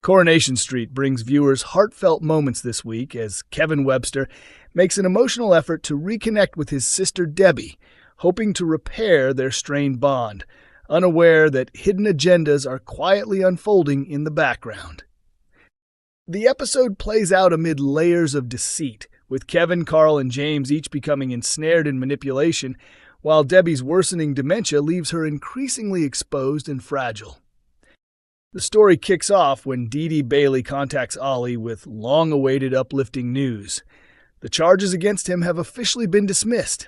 Coronation Street brings viewers heartfelt moments this week as Kevin Webster makes an emotional effort to reconnect with his sister Debbie, hoping to repair their strained bond, unaware that hidden agendas are quietly unfolding in the background. The episode plays out amid layers of deceit, with Kevin, Carl, and James each becoming ensnared in manipulation, while Debbie's worsening dementia leaves her increasingly exposed and fragile. The story kicks off when Dee Dee Bailey contacts Ollie with long-awaited uplifting news. The charges against him have officially been dismissed.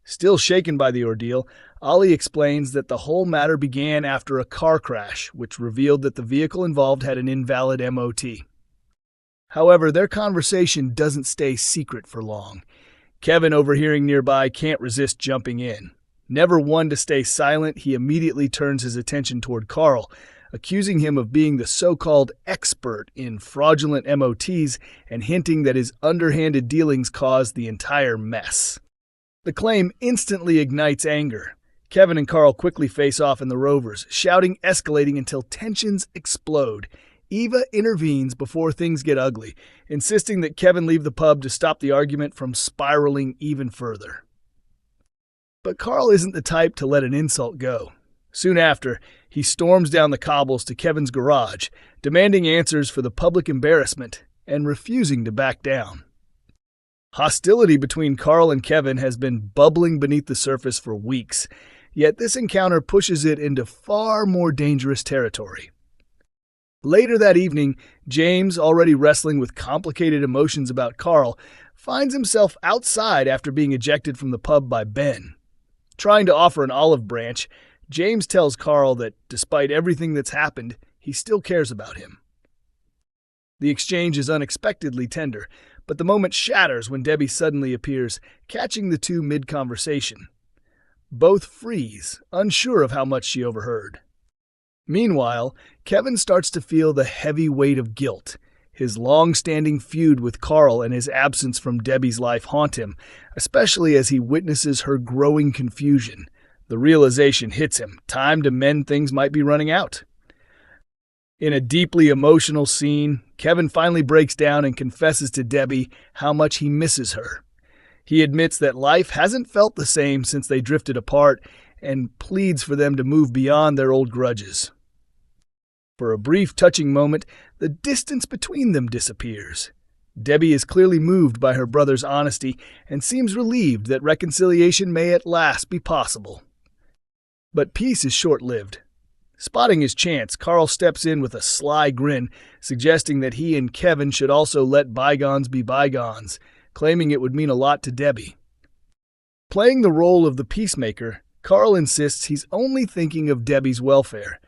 Still shaken by the ordeal, Ollie explains that the whole matter began after a car crash, which revealed that the vehicle involved had an invalid MOT. However, their conversation doesn't stay secret for long. Kevin, overhearing nearby, can't resist jumping in. Never one to stay silent, he immediately turns his attention toward Carl, accusing him of being the so-called expert in fraudulent MOTs and hinting that his underhanded dealings caused the entire mess. The claim instantly ignites anger. Kevin and Carl quickly face off in the Rovers, shouting, escalating until tensions explode. Eva intervenes before things get ugly, insisting that Kevin leave the pub to stop the argument from spiraling even further. But Carl isn't the type to let an insult go. Soon after, he storms down the cobbles to Kevin's garage, demanding answers for the public embarrassment and refusing to back down. Hostility between Carl and Kevin has been bubbling beneath the surface for weeks, yet this encounter pushes it into far more dangerous territory. Later that evening, James, already wrestling with complicated emotions about Carl, finds himself outside after being ejected from the pub by Ben. Trying to offer an olive branch, James tells Carl that, despite everything that's happened, he still cares about him. The exchange is unexpectedly tender, but the moment shatters when Debbie suddenly appears, catching the two mid-conversation. Both freeze, unsure of how much she overheard. Meanwhile, Kevin starts to feel the heavy weight of guilt. His long-standing feud with Carl and his absence from Debbie's life haunt him, especially as he witnesses her growing confusion. The realization hits him. Time to mend things might be running out. In a deeply emotional scene, Kevin finally breaks down and confesses to Debbie how much he misses her. He admits that life hasn't felt the same since they drifted apart and pleads for them to move beyond their old grudges. For a brief, touching moment, the distance between them disappears. Debbie is clearly moved by her brother's honesty and seems relieved that reconciliation may at last be possible. But peace is short-lived. Spotting his chance, Carl steps in with a sly grin, suggesting that he and Kevin should also let bygones be bygones, claiming it would mean a lot to Debbie. Playing the role of the peacemaker, Carl insists he's only thinking of Debbie's welfare.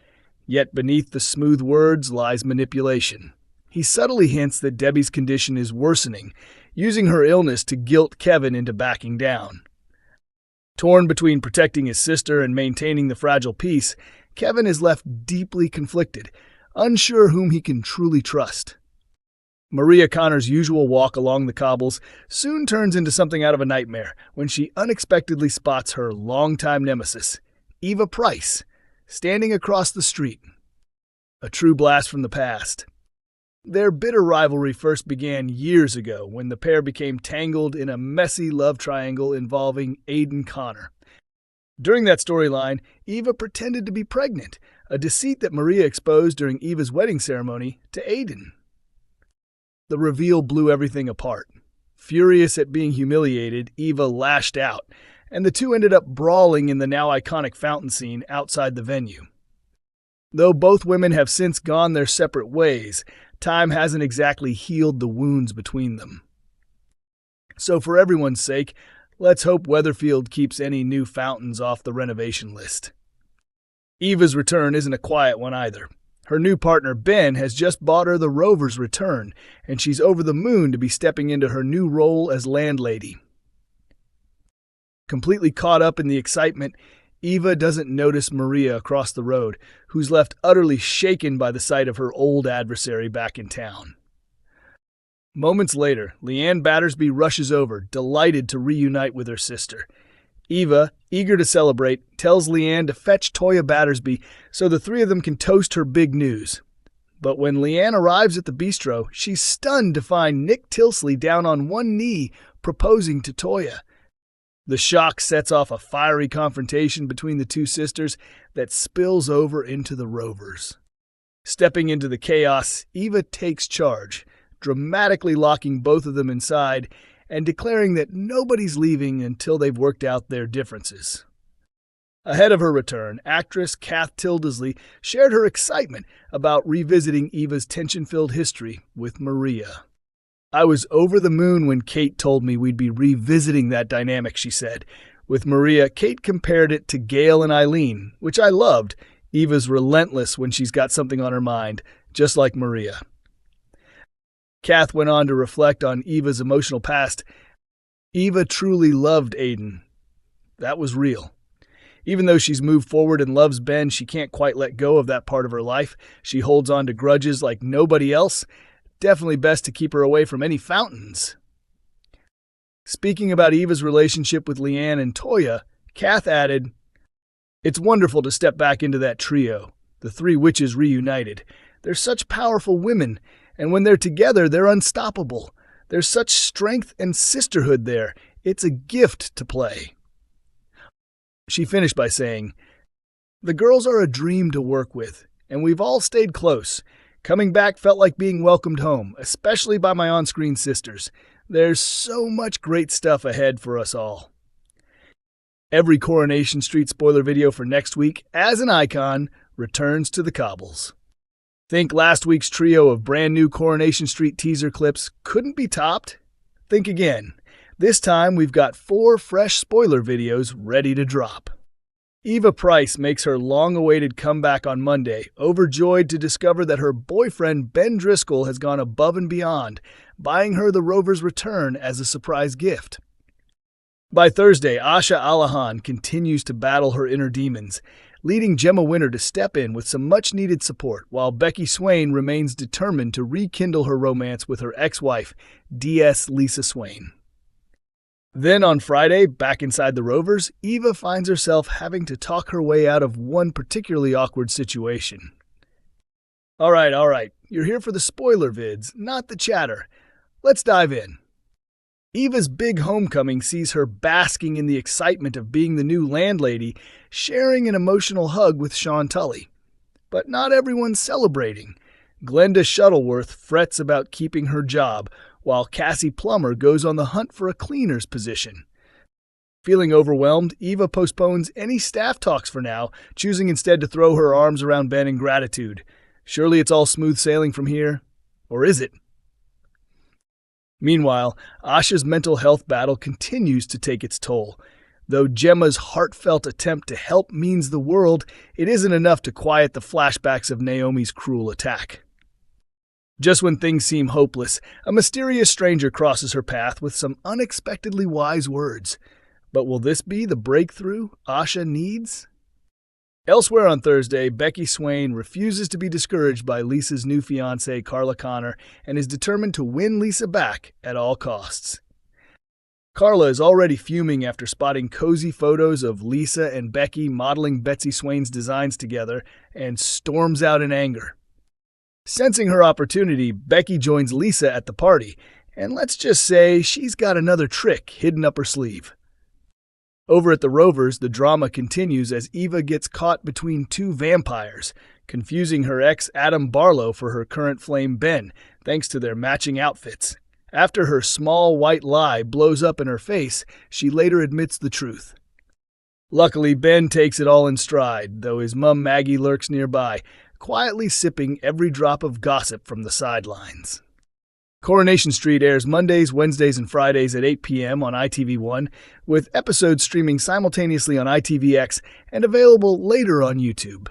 Yet beneath the smooth words lies manipulation. He subtly hints that Debbie's condition is worsening, using her illness to guilt Kevin into backing down. Torn between protecting his sister and maintaining the fragile peace, Kevin is left deeply conflicted, unsure whom he can truly trust. Maria Connor's usual walk along the cobbles soon turns into something out of a nightmare when she unexpectedly spots her longtime nemesis, Eva Price, standing across the street. A true blast from the past. Their bitter rivalry first began years ago when the pair became tangled in a messy love triangle involving Aiden Connor. During that storyline, Eva pretended to be pregnant, a deceit that Maria exposed during Eva's wedding ceremony to Aiden. The reveal blew everything apart. Furious at being humiliated, Eva lashed out, and the two ended up brawling in the now iconic fountain scene outside the venue. Though both women have since gone their separate ways, time hasn't exactly healed the wounds between them. So for everyone's sake, let's hope Weatherfield keeps any new fountains off the renovation list. Eva's return isn't a quiet one either. Her new partner, Ben, has just bought her the Rover's return, and she's over the moon to be stepping into her new role as landlady. Completely caught up in the excitement, Eva doesn't notice Maria across the road, who's left utterly shaken by the sight of her old adversary back in town. Moments later, Leanne Battersby rushes over, delighted to reunite with her sister. Eva, eager to celebrate, tells Leanne to fetch Toya Battersby so the three of them can toast her big news. But when Leanne arrives at the bistro, she's stunned to find Nick Tilsley down on one knee proposing to Toya. The shock sets off a fiery confrontation between the two sisters that spills over into the Rovers. Stepping into the chaos, Eva takes charge, dramatically locking both of them inside and declaring that nobody's leaving until they've worked out their differences. Ahead of her return, actress Kath Tildesley shared her excitement about revisiting Eva's tension-filled history with Maria. "I was over the moon when Kate told me we'd be revisiting that dynamic," she said. With Maria, Kate compared it to Gail and Eileen, which I loved. Eva's relentless when she's got something on her mind, just like Maria. Kath went on to reflect on Eva's emotional past. Eva truly loved Aiden. That was real. Even though she's moved forward and loves Ben, she can't quite let go of that part of her life. She holds on to grudges like nobody else. Definitely best to keep her away from any fountains. Speaking about Eva's relationship with Leanne and Toya, Kath added, "It's wonderful to step back into that trio, the three witches reunited. They're such powerful women, and when they're together, they're unstoppable. There's such strength and sisterhood there. It's a gift to play." She finished by saying, "The girls are a dream to work with, and we've all stayed close. Coming back felt like being welcomed home, especially by my on-screen sisters. There's so much great stuff ahead for us all." Every Coronation Street spoiler video for next week, as an icon, returns to the cobbles. Think last week's trio of brand new Coronation Street teaser clips couldn't be topped? Think again. This time we've got 4 fresh spoiler videos ready to drop. Eva Price makes her long-awaited comeback on Monday, overjoyed to discover that her boyfriend Ben Driscoll has gone above and beyond, buying her the Rover's return as a surprise gift. By Thursday, Asha Alahan continues to battle her inner demons, leading Gemma Winter to step in with some much-needed support, while Becky Swain remains determined to rekindle her romance with her ex-wife, DS Lisa Swain. Then on Friday, back inside the Rovers, Eva finds herself having to talk her way out of one particularly awkward situation. All right, you're here for the spoiler vids, not the chatter. Let's dive in. Eva's big homecoming sees her basking in the excitement of being the new landlady, sharing an emotional hug with Sean Tully. But not everyone's celebrating. Glenda Shuttleworth frets about keeping her job, while Cassie Plummer goes on the hunt for a cleaner's position. Feeling overwhelmed, Eva postpones any staff talks for now, choosing instead to throw her arms around Ben in gratitude. Surely it's all smooth sailing from here. Or is it? Meanwhile, Asha's mental health battle continues to take its toll. Though Gemma's heartfelt attempt to help means the world, it isn't enough to quiet the flashbacks of Naomi's cruel attack. Just when things seem hopeless, a mysterious stranger crosses her path with some unexpectedly wise words. But will this be the breakthrough Asha needs? Elsewhere on Thursday, Becky Swain refuses to be discouraged by Lisa's new fiancée, Carla Connor, and is determined to win Lisa back at all costs. Carla is already fuming after spotting cozy photos of Lisa and Becky modeling Betsy Swain's designs together and storms out in anger. Sensing her opportunity, Becky joins Lisa at the party, and let's just say she's got another trick hidden up her sleeve. Over at the Rovers, the drama continues as Eva gets caught between 2 vampires, confusing her ex Adam Barlow for her current flame Ben, thanks to their matching outfits. After her small white lie blows up in her face, she later admits the truth. Luckily, Ben takes it all in stride, though his mum Maggie lurks nearby, quietly sipping every drop of gossip from the sidelines. Coronation Street airs Mondays, Wednesdays, and Fridays at 8 p.m. on ITV1, with episodes streaming simultaneously on ITVX and available later on YouTube.